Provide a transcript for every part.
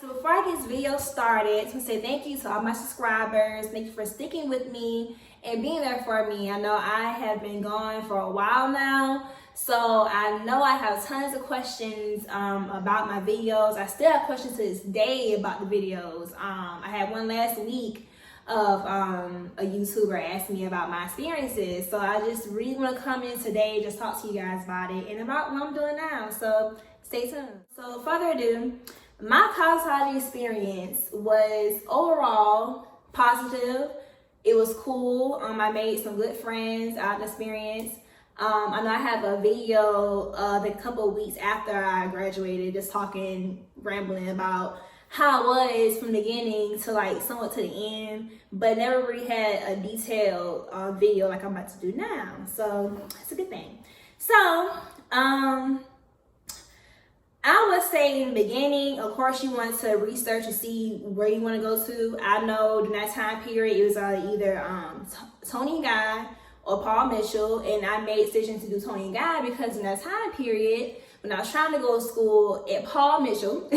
So before I get this video started, I want to say thank you to all my subscribers. Thank you for sticking with me and being there for me. I know I have been gone for a while now, so I know I have tons of questions about my videos. I still have questions to this day about the videos. I had one last week of a YouTuber asked me about my experiences, so I just really want to come in today, just talk to you guys about it and about what I'm doing now. So stay tuned. So without further ado, my cosmetology experience was overall positive. It was cool. I made some good friends out of the experience. I know I have a video a couple of weeks after I graduated, just talking, rambling about how it was from the beginning to like somewhat to the end, but never really had a detailed video like I'm about to do now. So it's a good thing. So I would say in the beginning, of course, you want to research and see where you want to go to. I know during that time period, it was either TONI&GUY or Paul Mitchell, and I made a decision to do TONI&GUY because in that time period, when I was trying to go to school at Paul Mitchell,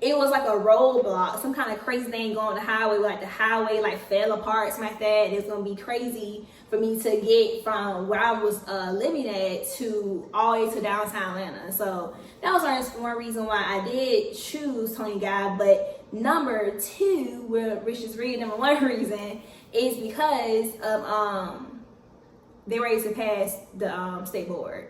it was like a roadblock, some kind of crazy thing going on the highway, like the highway like fell apart, something like that. It's gonna be crazy for me to get from where I was living at to all the way to downtown Atlanta. So that was one reason why I did choose TONI&GUY. But number two, which is really number one reason, is because of they were able to pass the state board.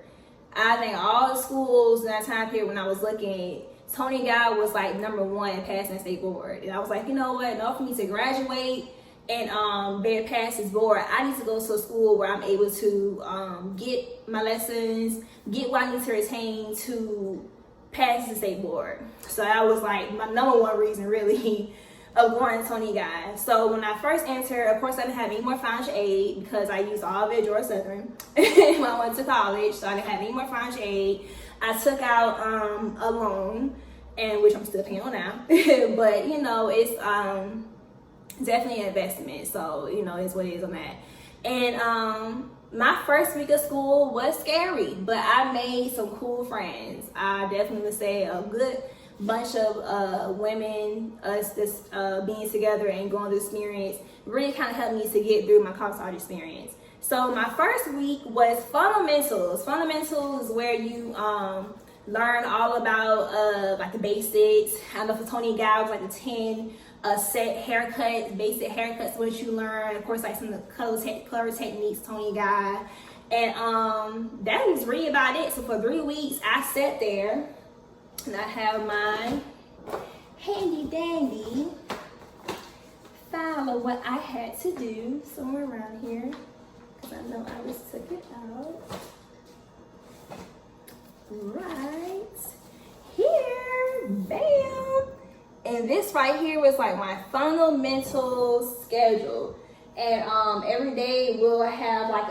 I think all the schools in that time period when I was looking, TONI&GUY was like number one passing state board. And I was like, you know what, in order for me to graduate and be able to pass this board, I need to go to a school where I'm able to get my lessons, get what I need to retain to pass the state board. So that was like my number one reason really of going to TONI&GUY. So when I first entered, of course I didn't have any more financial aid because I used all of it at Georgia Southern when I went to college, so I didn't have any more financial aid. I took out a loan, and which I'm still paying on now, but you know, it's definitely an investment, so you know, it's what it is on that. And my first week of school was scary, but I made some cool friends. I definitely would say a good bunch of women, us just being together and going through the experience really kind of helped me to get through my cosmetology experience. So my first week was fundamentals. Fundamentals is where you learn all about like the basics. I know for TONI&GUY was like the 10 set haircuts, basic haircuts, what you learn. Of course, like some of the color techniques, TONI&GUY. And that was really about it. So for 3 weeks, I sat there and I have my handy dandy file of what I had to do somewhere around here, because I know I just took it out. Right here, bam. And this right here was like my fundamentals schedule. And every day we'll have like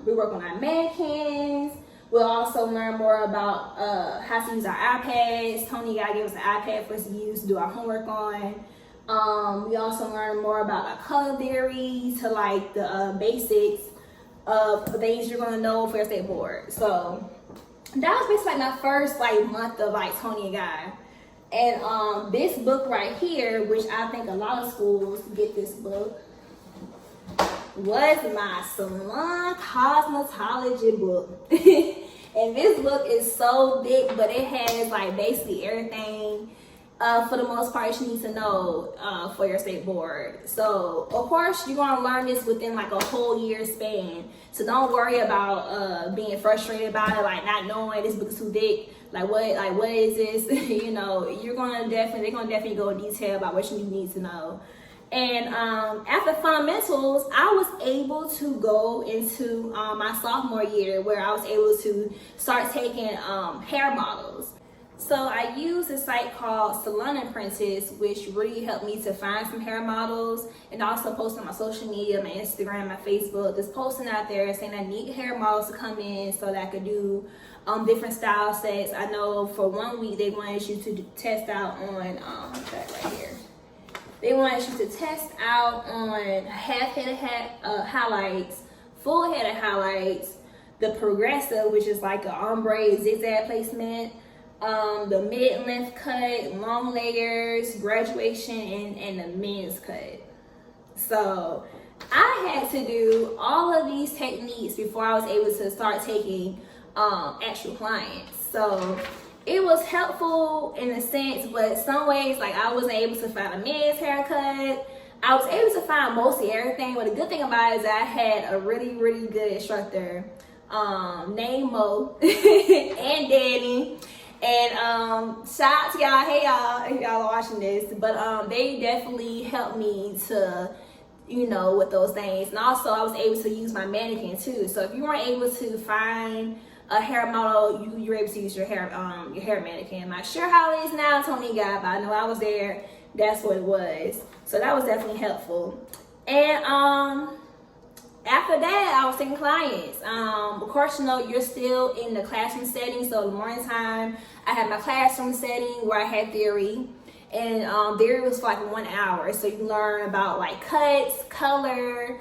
we work on our mannequins. We'll also learn more about how to use our iPads. TONI&GUY gave us an iPad for us to use to do our homework on. We also learn more about our color theory to like the basics of the things you're gonna know for your state board. So that was basically like my first like month of like TONI&GUY. And this book right here, which I think a lot of schools get this book, was my salon cosmetology book. And this book is so thick, but it has like basically everything for the most part you need to know for your state board. So of course you're gonna learn this within like a whole year span. So don't worry about being frustrated about it, like not knowing this book is too thick. Like what is this? You know, they're gonna definitely go in detail about what you need to know. And after fundamentals, I was able to go into my sophomore year where I was able to start taking hair models. So I used a site called Salon Apprentice, which really helped me to find some hair models, and also posting on my social media, my Instagram, my Facebook, just posting out there saying I need hair models to come in so that I could do different style sets. I know for 1 week they wanted you to test out on that right here. They wanted you to test out on half head of highlights, full head of highlights, the progressive, which is like an ombre zigzag placement, the mid-length cut, long layers, graduation, and the men's cut. So I had to do all of these techniques before I was able to start taking actual clients. So it was helpful in a sense, but some ways, like I wasn't able to find a men's haircut. I was able to find mostly everything, but the good thing about it is that I had a really, really good instructor named Mo and Danny. And shout out to y'all, hey y'all, if y'all are watching this. But they definitely helped me to, you know, with those things. And also I was able to use my mannequin too. So if you weren't able to find a hair model, you're able to use your hair mannequin. I'm not sure how it is now, TONI&GUY, but I know I was there. That's what it was. So that was definitely helpful. And after that, I was taking clients. Of course, you know, you're still in the classroom setting. So in the morning time, I had my classroom setting where I had theory. And theory was for like 1 hour. So you learn about like cuts, color,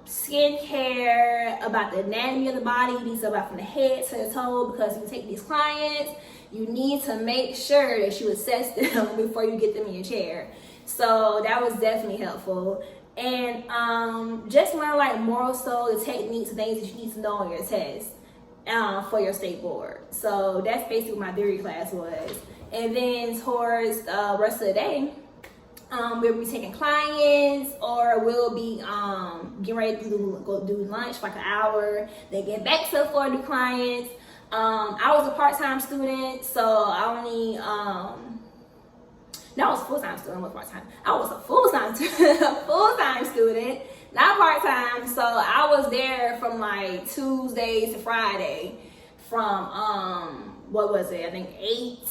skincare, about the anatomy of the body. These are about from the head to the toe, because you take these clients, you need to make sure that you assess them before you get them in your chair. So that was definitely helpful. And just learn like more so the techniques and things that you need to know on your test for your state board. So that's basically what my theory class was. And then towards the rest of the day, we'll be taking clients, or we'll be getting ready to go do lunch for like an hour, then get back to the floor to do clients. I was a part-time student, so I only no, I was a full-time student, not part-time. I was a full-time student, not part-time. So I was there from like Tuesday to Friday, from what was it? I think 8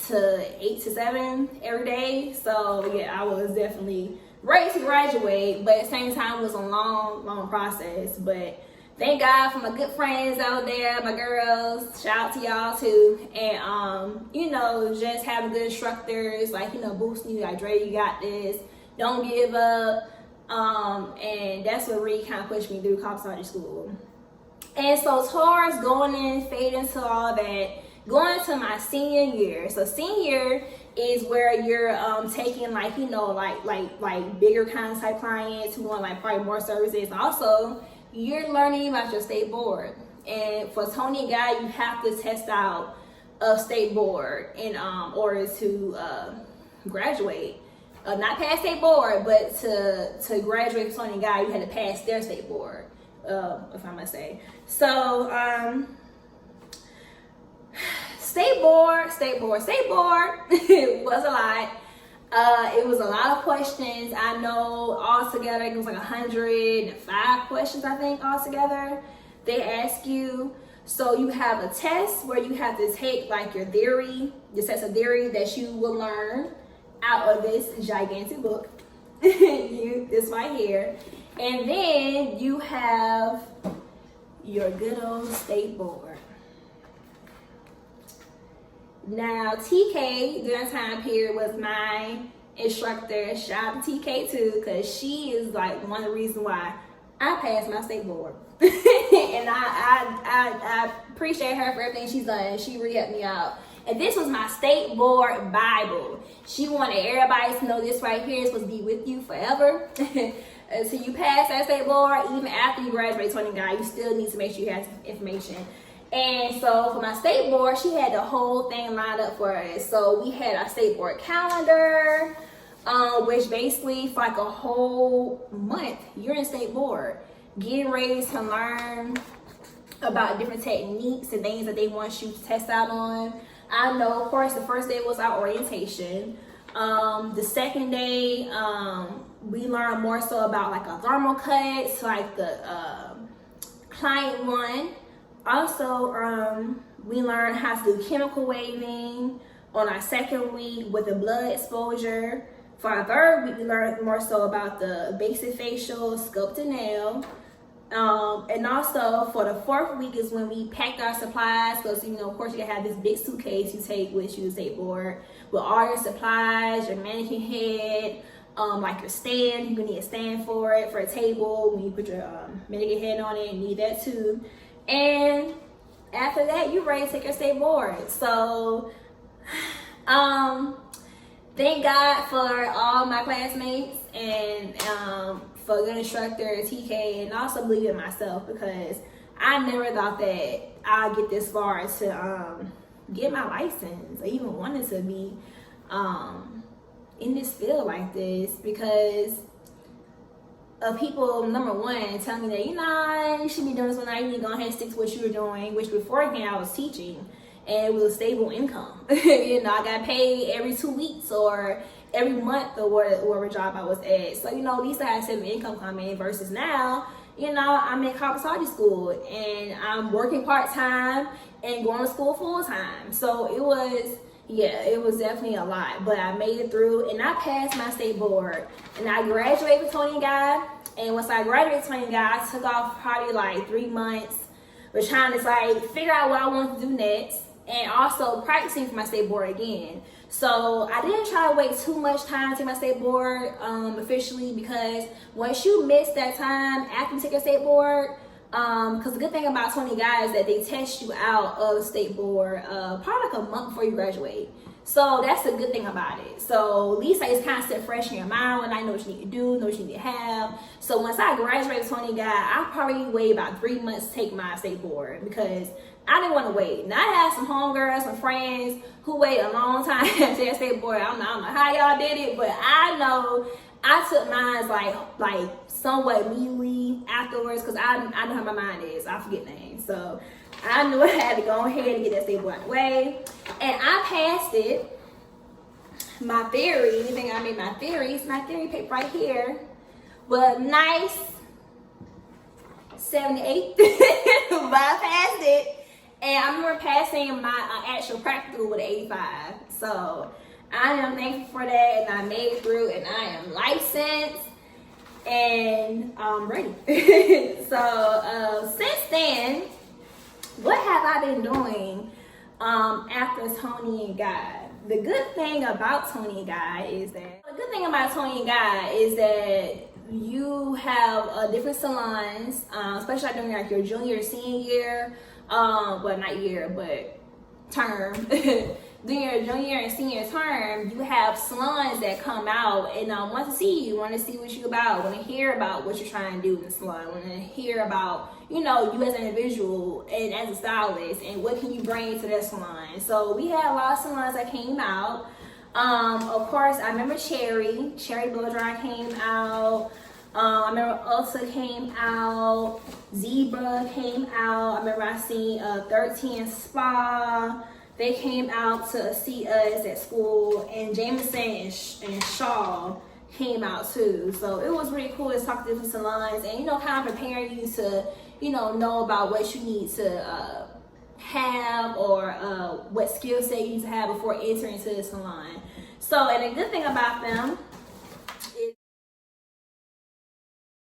to 7 every day. So yeah, I was definitely ready to graduate, but at the same time, it was a long process. But thank God for my good friends out there, my girls. Shout out to y'all too. And you know, just having good instructors, like, you know, boosting you, like, Drea, you got this. Don't give up. And that's what really kind of pushed me through cosmetology school. And so towards going in, fade into all that, going into my senior year. So senior is where you're taking like, you know, like bigger kind of type clients who want like probably more services. Also, you're learning about your state board. And for TONI&GUY, you have to test out a state board in order to graduate. Not pass state board, but to graduate from TONI&GUY, you had to pass their state board, if I must say. So state board it was a lot. It was a lot of questions. I know altogether it was like 105 questions, I think, altogether they ask you. So you have a test where you have to take like your theory, your sets of theory that you will learn out of this gigantic book. This right here. And then you have your good old state board. Now, TK during time period was my instructor. Shout out to TK too, because she is like one of the reasons why I passed my state board. And I appreciate her for everything she's done. She really helped me out. And this was my state board Bible. She wanted everybody to know this right here is supposed to be with you forever. Until you pass that state board, even after you graduate TONI&GUY, you still need to make sure you have information. And so for my state board, she had the whole thing lined up for us. So we had our state board calendar, which basically for like a whole month, you're in state board, getting ready to learn about different techniques and things that they want you to test out on. I know, of course, the first day was our orientation. The second day, we learned more so about like a thermal cut, so like the client one. Also, we learned how to do chemical waving on our second week with the blood exposure. For our third week, we learned more so about the basic facial, sculpted nail. And also for the fourth week is when we packed our supplies, because, you know, of course, you gotta have this big suitcase you take with you to state board with all your supplies, your mannequin head, like your stand. You need a stand for it, for a table. When you put your mannequin head on it, you need that too. And after that, you're ready to take your state board. So Thank God for all my classmates and for good instructor TK, and also believe in myself, because I never thought that I'd get this far to get my license or even wanted to be in this field like this, because of people, number one, telling me that, you should be doing this one night, you need to go ahead and stick to what you were doing, which beforehand I was teaching, and it was a stable income. I got paid every 2 weeks or every month or whatever job I was at. So, at least I had some income coming, versus now, I'm in cosmetology school and I'm working part-time and going to school full-time. So it was definitely a lot, but I made it through and I passed my state board and I graduated with TONI&GUY. And once I graduated with TONI&GUY, I took off probably like 3 months, was trying to figure out what I wanted to do next, and also practicing for my state board again. So I didn't try to wait too much time to take my state board officially, because once you miss that time after you take your state board, because the good thing about TONI&GUY is that they test you out of the state board probably like a month before you graduate. So that's the good thing about it. So at least it's kind of set fresh in your mind when I know what you need to do, know what you need to have. So once I graduated TONI&GUY, I probably waited about 3 months to take my state board, because I didn't want to wait. Now I had some homegirls, some friends who waited a long time to take their state board. I don't know how y'all did it, but I know I took mine like somewhat immediately afterwards, because I know how my mind is. I forget names. So I knew I had to go ahead and get that state board out of the way. And I passed it. My theory, anything I made my theories, my theory paper right here, but nice 78. But I passed it. And I remember passing my actual practical with an 85. So I am thankful for that, and I made it through, and I am licensed and I'm ready. So since then, what have I been doing after TONI&GUY? The good thing about TONI&GUY is that you have different salons, especially during like your junior, senior year. Well, not year, but term. During your junior and senior term, you have salons that come out and want to see you, want to see what you're about, want to hear about what you're trying to do in the salon, want to hear about, you as an individual and as a stylist, and what can you bring to that salon. So we had a lot of salons that came out. Of course, I remember Cherry Blow Dry came out. I remember Ulta came out, Zebra came out. I remember I seen 13 Spa. They came out to see us at school, and Jameson and Shaw came out too. So it was really cool to talk to different salons and, kind of preparing you to, know about what you need to have, or what skill set you need to have before entering into the salon. So, and the good thing about them